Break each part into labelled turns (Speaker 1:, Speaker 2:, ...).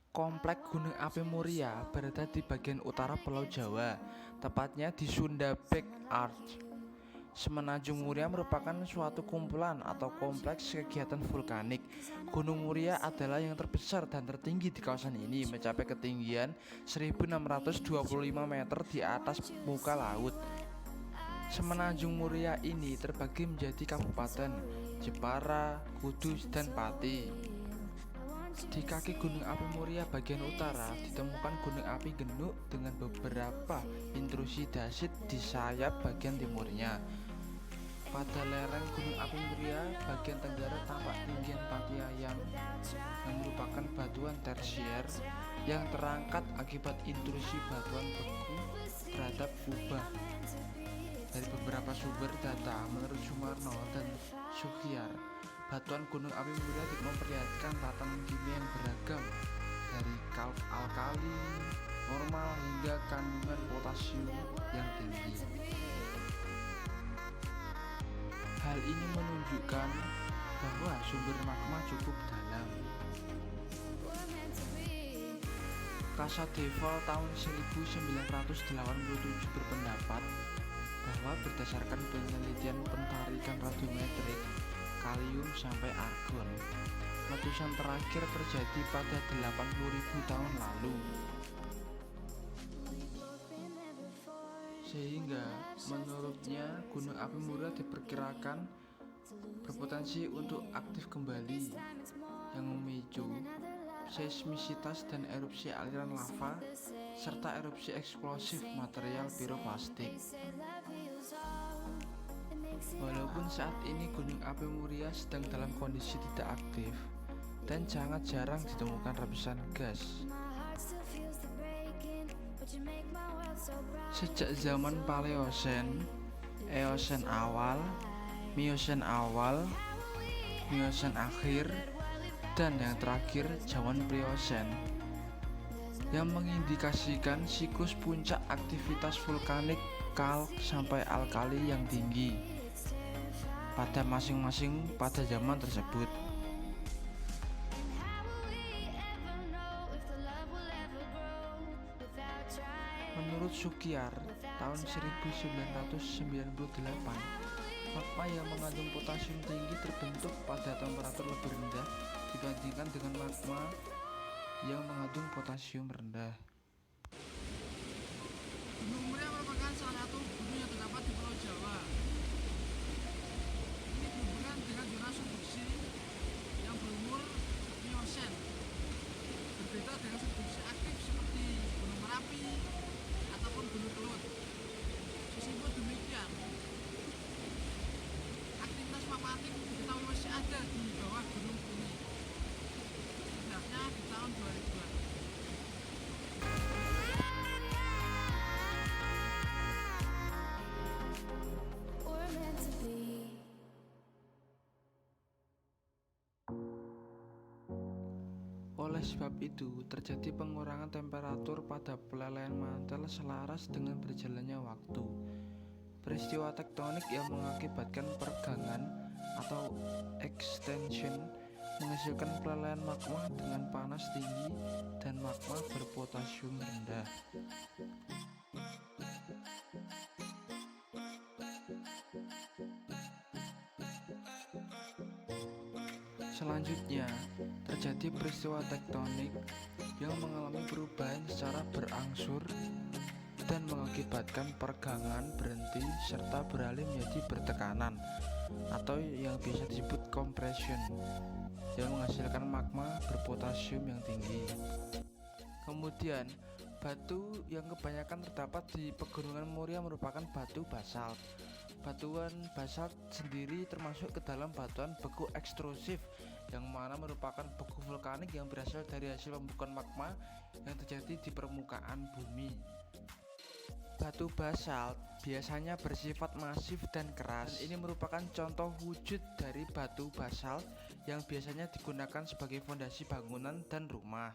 Speaker 1: Komplek Gunung Api Muria berada di bagian utara Pulau Jawa, tepatnya di Sunda Back Arch. Semenanjung Muria merupakan suatu kumpulan atau kompleks kegiatan vulkanik. Gunung Muria adalah yang terbesar dan tertinggi di kawasan ini, mencapai ketinggian 1625 meter di atas muka laut. Semenanjung Muria ini terbagi menjadi kabupaten Jepara, Kudus, dan Pati. Di kaki Gunung Api Muria bagian utara ditemukan Gunung Api Genuk dengan beberapa intrusi dasit di sayap bagian timurnya. Pada lereng Gunung Api Muria bagian tenggara tampak tinggian Patiayam yang merupakan batuan tersier yang terangkat akibat intrusi batuan beku terhadap kubah. Dari beberapa sumber data menurut Sumarno dan Suhyar, batuan Gunung Api Muria memperlihatkan tatanan kimia yang beragam dari kalk alkali normal hingga kandungan potasium yang tinggi. Hal ini menunjukkan bahwa sumber magma cukup dalam. Kasadeva tahun 1987 berpendapat bahwa berdasarkan penelitian pentarikan radiometrik kalium sampai argon, letusan terakhir terjadi pada 80.000 tahun lalu. Sehingga menurutnya Gunung Api Muria diperkirakan berpotensi untuk aktif kembali yang memicu seismisitas dan erupsi aliran lava serta erupsi eksplosif material piroklastik. Walaupun saat ini Gunung Api Muria sedang dalam kondisi tidak aktif dan sangat jarang ditemukan lapisan gas. Sejak zaman Paleosen, Eosen awal, Miosen awal, Miosen akhir, dan yang terakhir zaman Pliocene, yang mengindikasikan siklus puncak aktivitas vulkanik kalk sampai alkali yang tinggi pada masing-masing pada zaman tersebut. Menurut Sukyar, tahun 1998, magma yang mengandung potasium tinggi terbentuk pada temperatur lebih rendah dibandingkan dengan magma yang mengandung potasium rendah.
Speaker 2: Gunung Muria merupakan salah satu gunung yang terdapat di Pulau Jawa. Ini berhubungan dengan zona subduksi yang berumur Miosen. Berbeda dengan subduksi aktif seperti Gunung Merapi ataupun Gunung Kelut. Meskipun demikian, aktivitas magmatik diketahui masih ada di bawah gunung ini. Setidaknya di tahun 2000-an.
Speaker 1: Oleh sebab itu, terjadi pengurangan temperatur pada pelelehan mantel selaras dengan berjalannya waktu. Peristiwa tektonik yang mengakibatkan pergangan atau extension menghasilkan pelelehan magma dengan panas tinggi dan magma berpotasium rendah. Selanjutnya, terjadi peristiwa tektonik yang mengalami perubahan secara berangsur dan mengakibatkan pergangan berhenti serta beralih menjadi bertekanan atau yang biasa disebut compression yang menghasilkan magma berpotasium yang tinggi. Kemudian, batu yang kebanyakan terdapat di pegunungan Muria merupakan batu basalt. Batuan basalt sendiri termasuk ke dalam batuan beku ekstrusif, yang mana merupakan beku vulkanik yang berasal dari hasil pembukaan magma yang terjadi di permukaan bumi. Batu basalt biasanya bersifat masif dan keras. Ini merupakan contoh wujud dari batu basalt yang biasanya digunakan sebagai fondasi bangunan dan rumah.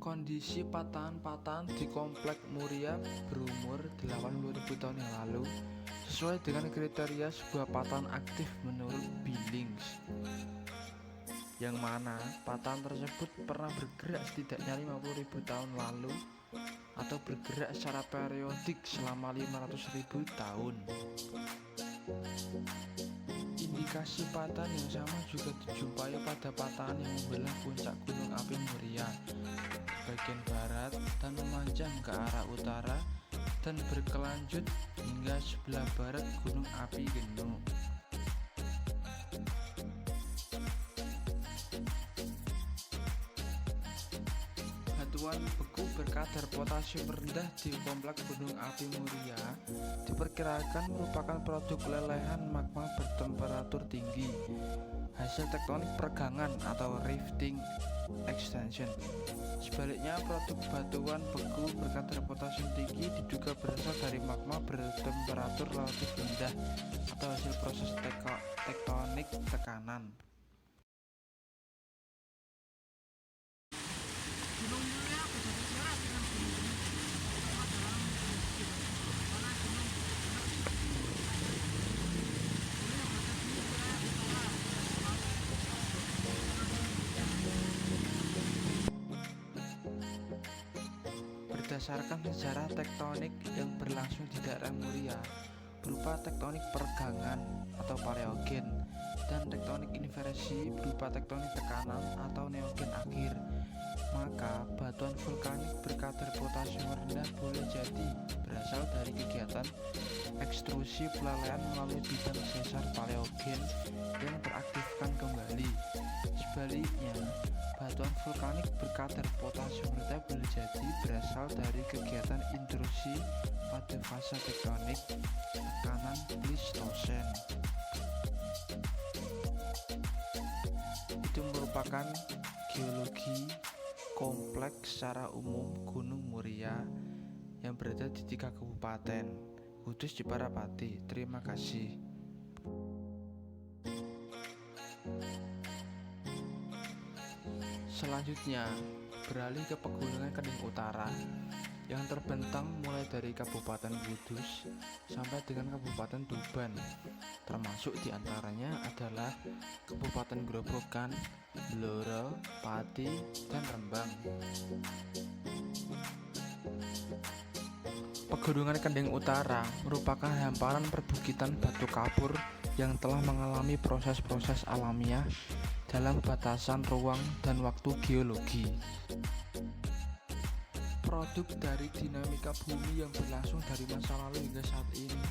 Speaker 1: Kondisi patahan-patahan di komplek Muria berumur 80.000 tahun yang lalu sesuai dengan kriteria sebuah patahan aktif menurut Billings, yang mana patahan tersebut pernah bergerak setidaknya 50.000 tahun lalu atau bergerak secara periodik selama 500.000 tahun. Indikasi patahan yang sama juga dijumpai pada patahan yang membelah puncak gunung api Moria bagian barat dan memanjang ke arah utara dan berkelanjut hingga sebelah barat gunung api Genu. Batuan beku berkadar potasium rendah di kompleks gunung api Moria diperkirakan merupakan produk lelehan magma bertemperatur tinggi, hasil tektonik pergangan atau rifting extension. Sebaliknya, produk batuan beku berkadar potasium tinggi diduga berasal dari magma bertemperatur relatif rendah atau hasil proses tektonik tekanan.
Speaker 2: Gunung Muria beda sejarah dengan gunung-gunung terutama dalam geologi, karena gunung ini yang berada di wilayah utara
Speaker 1: Berdasarkan sejarah tektonik yang berlangsung di daerah Muria berupa tektonik pergangan atau paleogen dan tektonik inversi berupa tektonik tekanan atau neogen akhir, maka batuan vulkanik berkadar potasium rendah boleh jadi berasal dari kegiatan ekstrusi pelelehan melalui bidang sesar paleogen yang teraktifkan kembali. Sebaliknya, batuan vulkanik berkadar potasium rendah boleh jadi berasal dari kegiatan intrusi pada fase tektonik tekanan Pleistosen. Itu merupakan geologi kompleks secara umum Gunung Muria yang berada di 3 kabupaten, Kudus, Jepara, Pati. Terima kasih. Selanjutnya, beralih ke Pegunungan Kendeng Utara yang terbentang mulai dari Kabupaten Kudus sampai dengan Kabupaten Tuban, termasuk diantaranya adalah Kabupaten Grobogan, Blora, Pati, dan Rembang. Pegunungan Kendeng Utara merupakan hamparan perbukitan batu kapur yang telah mengalami proses-proses alamiah dalam batasan ruang dan waktu geologi. Produk dari dinamika bumi yang berlangsung dari masa lalu hingga saat ini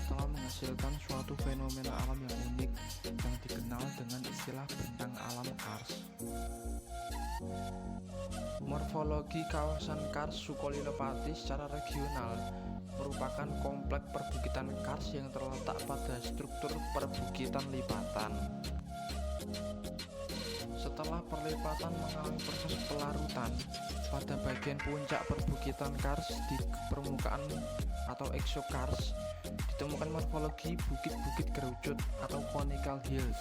Speaker 1: telah menghasilkan suatu fenomena alam yang unik yang dikenal dengan istilah bentang alam Kars. Morfologi kawasan Kars Sukolilo-Pati secara regional merupakan kompleks perbukitan Kars yang terletak pada struktur perbukitan lipatan. Setelah perlipatan mengalami proses pelarutan, pada bagian puncak perbukitan Kars di permukaan atau exokars ditemukan morfologi bukit-bukit kerucut atau conical hills,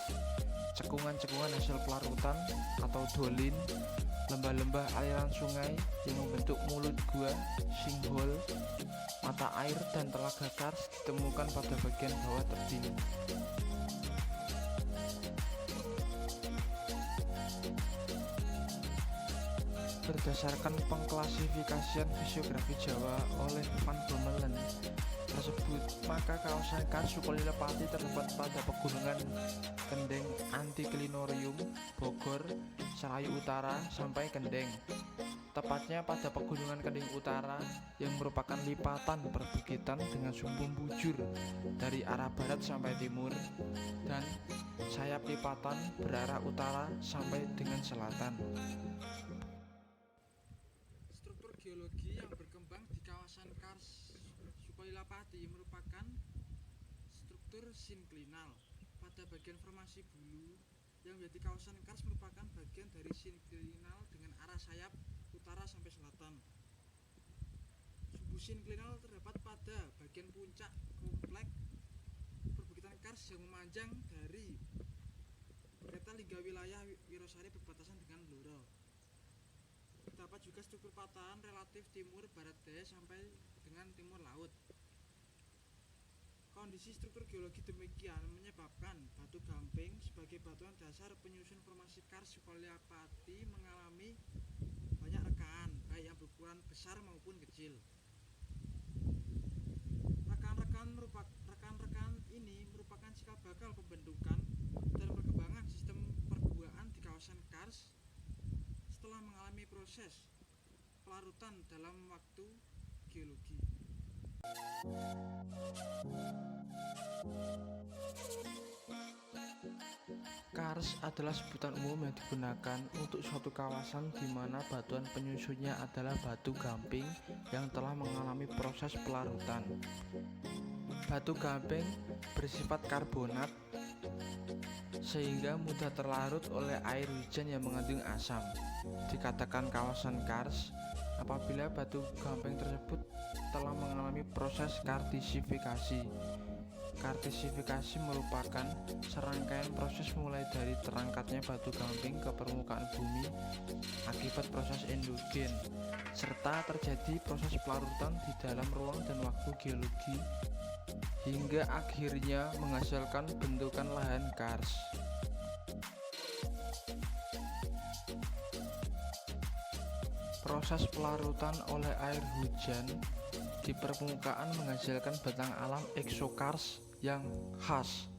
Speaker 1: cekungan-cekungan hasil pelarutan atau dolin, lembah-lembah aliran sungai yang membentuk mulut gua, sinkhole, mata air, dan telaga Kars ditemukan pada bagian bawah tebing. Berdasarkan pengklasifikasian fisiografi Jawa oleh Van Bommelen tersebut, maka kawasan Kars Sukolilo-Pati terdapat pada Pegunungan Kendeng Anticlinorium, Bogor, Serayu Utara sampai Kendeng. Tepatnya pada Pegunungan Kendeng Utara yang merupakan lipatan perbukitan dengan sumbung bujur dari arah barat sampai timur dan sayap lipatan berarah utara sampai dengan selatan.
Speaker 2: struktur geologi yang berkembang di kawasan Kars Sukolilo-Pati merupakan struktur sinklinal. Pada bagian formasi bulu yang menjadi kawasan Kars merupakan bagian dari sinklinal dengan arah sayap utara sampai selatan. Subsinklinal terdapat pada bagian puncak kompleks perbukitan Kars yang memanjang dari Berketal hingga wilayah Wirosari berbatasan dengan Blora. Terdapat juga struktur patahan relatif timur barat daya sampai dengan timur laut. Kondisi struktur geologi demikian menyebabkan batu gamping sebagai batuan dasar penyusun formasi kars Sukolilapati mengalami banyak rekaan, baik yang berukuran besar maupun kecil. Rekan-rekan ini merupakan cikal bakal pembentukan dan perkembangan sistem perguaan di kawasan kars setelah mengalami proses pelarutan dalam waktu geologi.
Speaker 1: Kars adalah sebutan umum yang digunakan untuk suatu kawasan di mana batuan penyusunnya adalah batu gamping yang telah mengalami proses pelarutan. Batu gamping bersifat karbonat sehingga mudah terlarut oleh air hujan yang mengandung asam. Dikatakan kawasan kars apabila batu gamping tersebut telah mengalami proses karstisifikasi. Karstisifikasi merupakan serangkaian proses mulai dari terangkatnya batu gamping ke permukaan bumi akibat proses endogen, serta terjadi proses pelarutan di dalam ruang dan waktu geologi hingga akhirnya menghasilkan bentukan lahan kars. Proses pelarutan oleh air hujan di permukaan menghasilkan batang alam eksokars yang khas,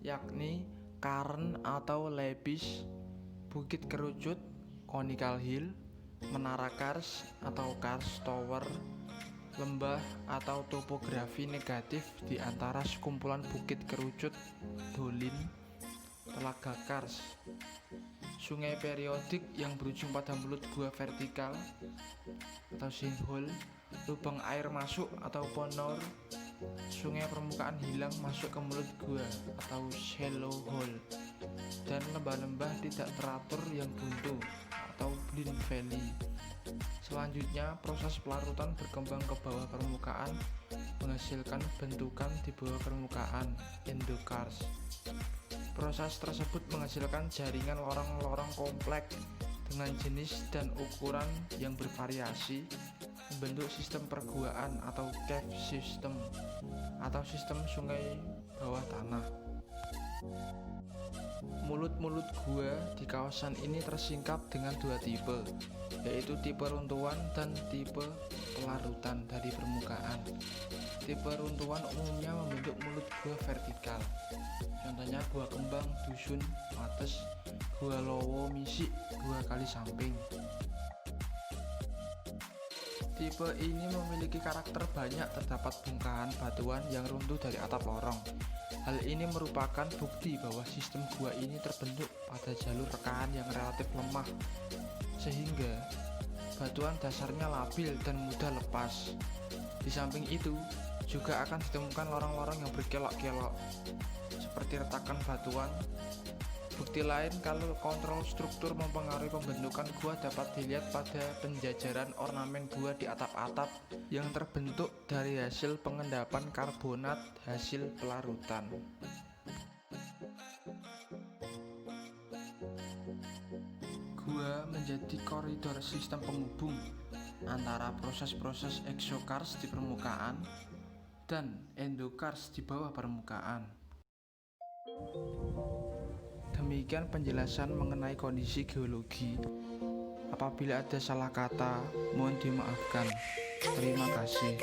Speaker 1: yakni karn atau lebis, bukit kerucut, conical hill, menara kars atau kars tower, lembah atau topografi negatif di antara sekumpulan bukit kerucut, dolin, telaga kars, sungai periodik yang berujung pada mulut gua vertikal atau sinkhole, lubang air masuk atau ponor, sungai permukaan hilang masuk ke mulut gua atau shallow hole, dan lembah-lembah tidak teratur yang buntu atau blind valley. Selanjutnya, proses pelarutan berkembang ke bawah permukaan menghasilkan bentukan di bawah permukaan endokars. Proses tersebut menghasilkan jaringan lorong-lorong kompleks dengan jenis dan ukuran yang bervariasi, membentuk sistem perguaan atau cave system atau sistem sungai bawah tanah. Mulut-mulut gua di kawasan ini tersingkap dengan dua tipe, yaitu tipe runtuhan dan tipe pelarutan dari permukaan. Tipe runtuhan umumnya membentuk mulut gua vertikal, contohnya gua Kembang, Dusun, Mates, gua Lowo, Misik, gua Kali Samping. Tipe ini memiliki karakter banyak terdapat bongkahan batuan yang runtuh dari atap lorong. Hal ini merupakan bukti bahwa sistem gua ini terbentuk pada jalur rekaan yang relatif lemah, sehingga batuan dasarnya labil dan mudah lepas. Di samping itu, juga akan ditemukan lorong-lorong yang berkelok-kelok, seperti retakan batuan. Bukti lain kalau kontrol struktur mempengaruhi pembentukan gua dapat dilihat pada penjajaran ornamen gua di atap-atap yang terbentuk dari hasil pengendapan karbonat hasil pelarutan. Gua menjadi koridor sistem penghubung antara proses-proses eksokars di permukaan dan endokars di bawah permukaan. Demikian penjelasan mengenai kondisi geologi. Apabila ada salah kata, mohon dimaafkan. Terima kasih.